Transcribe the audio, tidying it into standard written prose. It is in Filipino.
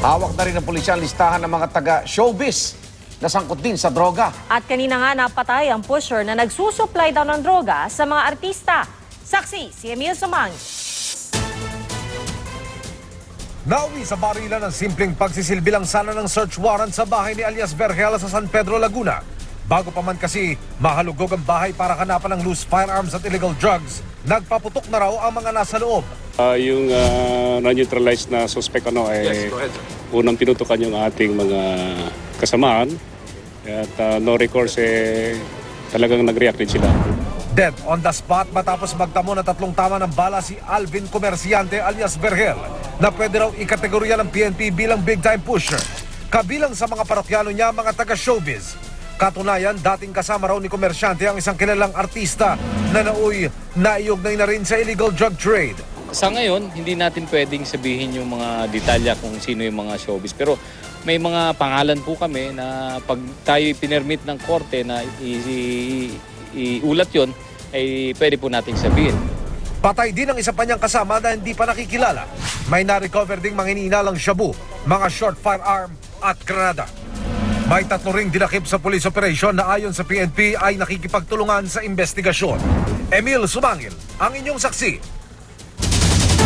Hawak na rin ng pulisya ang listahan ng mga taga-showbiz na sangkot din sa droga. At kanina nga napatay ang pusher na nagsusupply daw ng droga sa mga artista. Saksi, si Emil Sumang. Nauwi sa barilan ng simpleng pagsisilbi lang sana ng search warrant sa bahay ni alias Vergela sa San Pedro, Laguna. Bago pa man kasi mahalugog ang bahay para hanapan ng loose firearms at illegal drugs, nagpaputok na raw ang mga nasa loob. Yung na-neutralize na suspect unang tinutukan yung ating mga kasamaan at no recourse talagang nag-react din sila. Dead on the spot matapos magtamo ng 3 tama ng bala si Alvin Comerciante alias Vergel na pwede raw ikategorya ng PNP bilang big-time pusher. Kabilang sa mga parokyano niya mga taga-showbiz. Katunayan, dating kasama raw ni Comerciante ang isang kilalang artista na naiugnay na rin sa illegal drug trade. Sa ngayon, hindi natin pwedeng sabihin yung mga detalya kung sino yung mga showbiz. Pero may mga pangalan po kami na pag tayo pinermit ng korte na iulat yon, ay pwede po nating sabihin. Patay din ang isa pa niyang kasama na hindi pa nakikilala. May na-recover ding mga iniinalang shabu, mga short firearm at granada. May 3 ring dinakip sa police operation na ayon sa PNP ay nakikipagtulungan sa investigasyon. Emil Sumangil, ang inyong saksi.